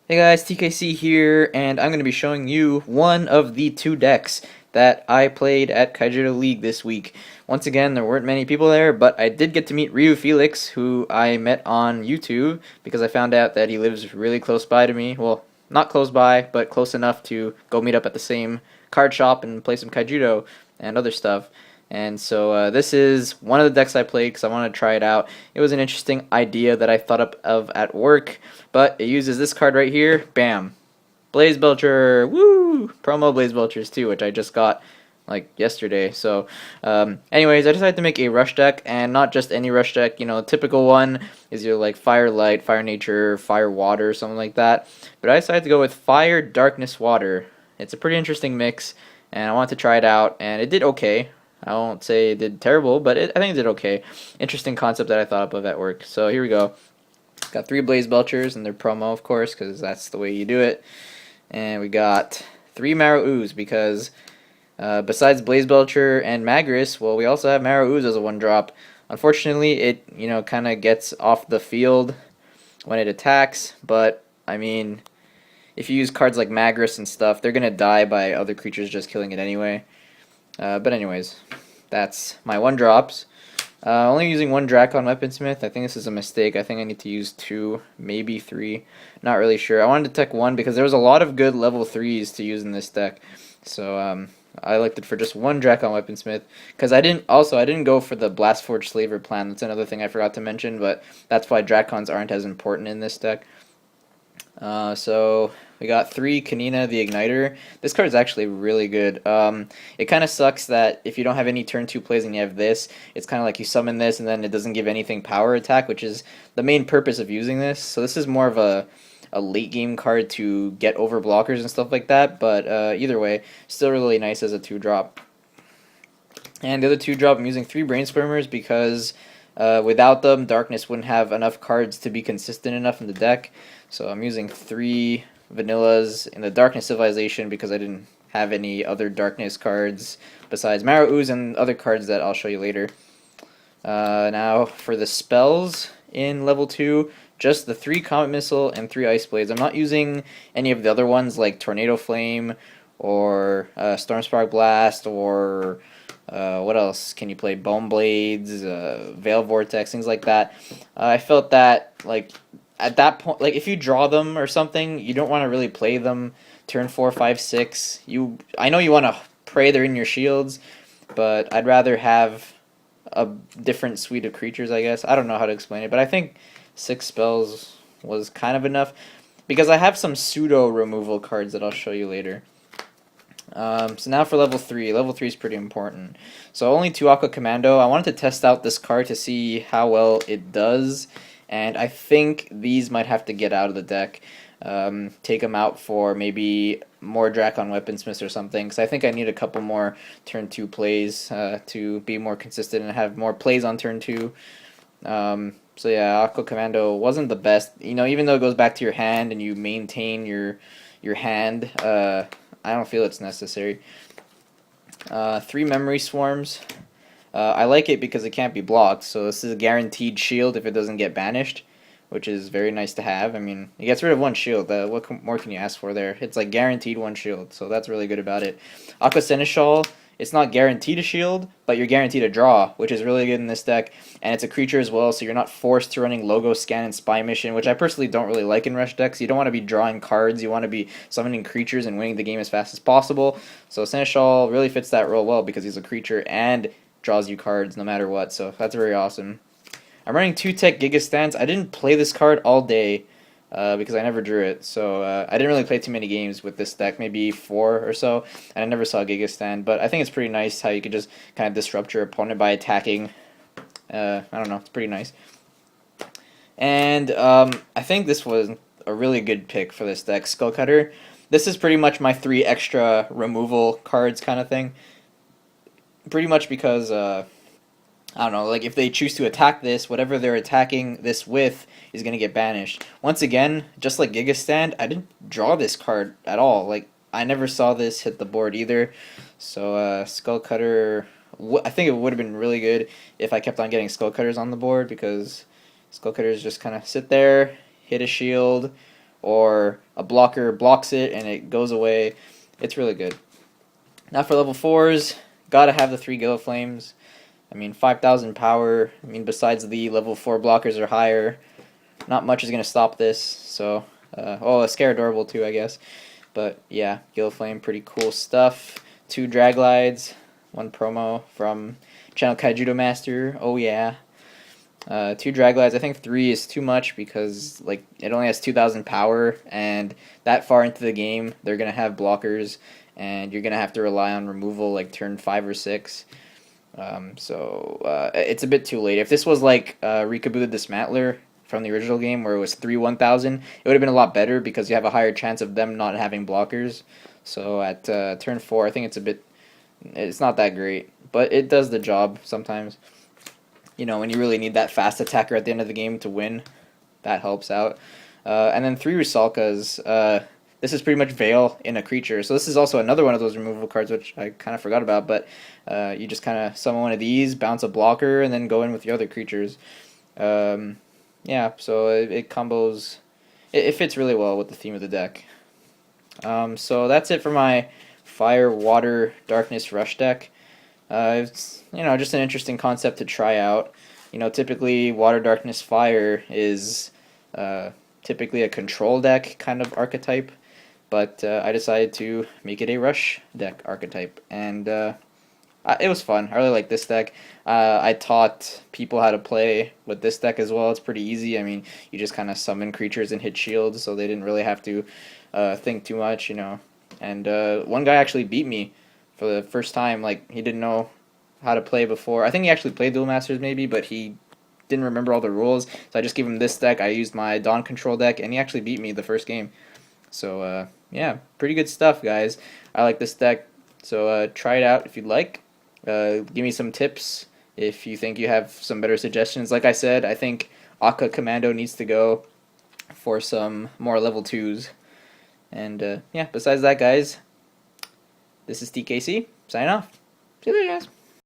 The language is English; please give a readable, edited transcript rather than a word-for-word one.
Hey guys, TKC here, and I'm going to be showing you one of the two decks that I played at Kaijudo League this week. Once again, there weren't many people there, but I did get to meet Ryu Felix, who I met on YouTube because I found out that he lives really close by to me. Well, not close by, but close enough to go meet up at the same card shop and play some Kaijudo and other stuff. And so this is one of the decks I played because I wanted to try it out. It was an interesting idea that I thought up of at work, but it uses this card right here. Bam. Blaze Belcher. Woo! Promo Blaze Belchers too, which I just got like yesterday. So anyways, I decided to make a rush deck, and not just any rush deck. You know, typical one is your like Fire Light, Fire Nature, Fire Water, something like that. But I decided to go with Fire, Darkness, Water. It's a pretty interesting mix, and I wanted to try it out, and it did okay. I won't say it did terrible, but I think it did okay. Interesting concept that I thought up of at work. So here we go. Got 3 Blaze Belchers and their promo, of course, because that's the way you do it. And we got 3 Marrow Ooze because besides Blaze Belcher and Magris, well, we also have Marrow Ooze as a 1-drop. Unfortunately, it kind of gets off the field when it attacks, but I mean, if you use cards like Magris and stuff, they're gonna die by other creatures just killing it anyway. But anyways, that's my 1-drops. Only using 1 Drakon Weaponsmith. I think this is a mistake. I think I need to use 2, maybe 3. Not really sure. I wanted to tech 1 because there was a lot of good level 3s to use in this deck. So I elected for just 1 Drakon Weaponsmith because I didn't go for the Blastforge Slaver plan. That's another thing I forgot to mention, but that's why Drakons aren't as important in this deck. So we got 3 Kenina the Igniter. This card is actually really good. It kind of sucks that if you don't have any turn 2 plays and you have this, it's kind of like you summon this and then it doesn't give anything power attack, which is the main purpose of using this. So this is more of a late game card to get over blockers and stuff like that, but either way, still really nice as a 2-drop. And the other 2-drop, I'm using 3 Brain Squirmers because without them, Darkness wouldn't have enough cards to be consistent enough in the deck. So I'm using 3 Vanillas in the Darkness Civilization because I didn't have any other Darkness cards besides Marrow Ooze and other cards that I'll show you later. Now for the spells in level 2, just the 3 Comet Missile and 3 Ice Blades. I'm not using any of the other ones like Tornado Flame or Storm Spark Blast or what else can you play? Bone Blades, Veil Vortex, things like that. I felt that like at that point, like if you draw them or something, you don't want to really play them turn 4, 5, 6. I know you want to pray they're in your shields, but I'd rather have a different suite of creatures, I guess. I don't know how to explain it, but I think 6 spells was kind of enough because I have some pseudo removal cards that I'll show you later. So now for level 3. Level 3 is pretty important. So only 2 Aqua Commando. I wanted to test out this card to see how well it does, and I think these might have to get out of the deck. Take them out for maybe more Drakon Weaponsmiths or something, because I think I need a couple more turn 2 plays to be more consistent and have more plays on turn 2. So yeah, Aqua Commando wasn't the best. Even though it goes back to your hand and you maintain your hand, I don't feel it's necessary. 3 Memory Swarms. I like it because it can't be blocked, so this is a guaranteed shield if it doesn't get banished, which is very nice to have. I mean, it gets rid of 1 shield. What more can you ask for there? It's like guaranteed 1 shield, so that's really good about it. Aqua Seneschal, it's not guaranteed a shield, but you're guaranteed a draw, which is really good in this deck. And it's a creature as well, so you're not forced to running Logo Scan and Spy Mission, which I personally don't really like in Rush decks. You don't want to be drawing cards, you want to be summoning creatures and winning the game as fast as possible. So Seneschal really fits that role well because he's a creature and draws you cards no matter what, so that's very awesome. I'm running 2 Tech Gigastands. I didn't play this card all day because I never drew it, so I didn't really play too many games with this deck, maybe 4 or so, and I never saw Gigastand, but I think it's pretty nice how you could just kind of disrupt your opponent by attacking. I don't know, it's pretty nice. And I think this was a really good pick for this deck, Skullcutter. This is pretty much my 3 extra removal cards kind of thing. Pretty much because, I don't know, like if they choose to attack this, whatever they're attacking this with is going to get banished. Once again, just like Gigastand, I didn't draw this card at all. Like, I never saw this hit the board either. So, Skullcutter, I think it would have been really good if I kept on getting Skullcutters on the board because Skullcutters just kind of sit there, hit a shield, or a blocker blocks it and it goes away. It's really good. Now for level 4s, gotta have the 3 Gilaflames. I mean, 5,000 power. I mean, besides the level 4 blockers are higher, not much is going to stop this. So, oh, a Scaradorable too, I guess. But yeah, Gilaflame, pretty cool stuff. 2 Draglides, 1 promo from Channel Kaijudo Master. Oh yeah. 2 Draglides. I think 3 is too much because like it only has 2,000 power, and that far into the game, they're gonna have blockers, and you're gonna have to rely on removal like turn 5 or 6. So it's a bit too late. If this was like Rikabu the Dismantler from the original game where it was 3/1000, it would have been a lot better because you have a higher chance of them not having blockers. So at turn 4, I think it's not that great, but it does the job sometimes. You know, when you really need that fast attacker at the end of the game to win, that helps out. And then 3 Rusalkas. This is pretty much Veil in a creature. So this is also another one of those removable cards, which I kind of forgot about. But you just kind of summon one of these, bounce a blocker, and then go in with your other creatures. Yeah, so it combos. It fits really well with the theme of the deck. So that's it for my Fire, Water, Darkness Rush deck. It's, you know, just an interesting concept to try out. You know, typically Water, Darkness, Fire is typically a control deck kind of archetype, but I decided to make it a Rush deck archetype, and it was fun. I really like this deck. I taught people how to play with this deck as well. It's pretty easy. I mean, you just kind of summon creatures and hit shields, so they didn't really have to think too much, you know. And one guy actually beat me for the first time. Like, he didn't know how to play before. I think he actually played Duel Masters maybe, but he didn't remember all the rules. So I just gave him this deck. I used my Dawn Control deck, and he actually beat me the first game. So, yeah, pretty good stuff, guys. I like this deck. So try it out if you'd like. Give me some tips if you think you have some better suggestions. Like I said, I think Aqua Commando needs to go for some more level 2s. And yeah, besides that, guys, this is TKC, signing off. See you later, guys.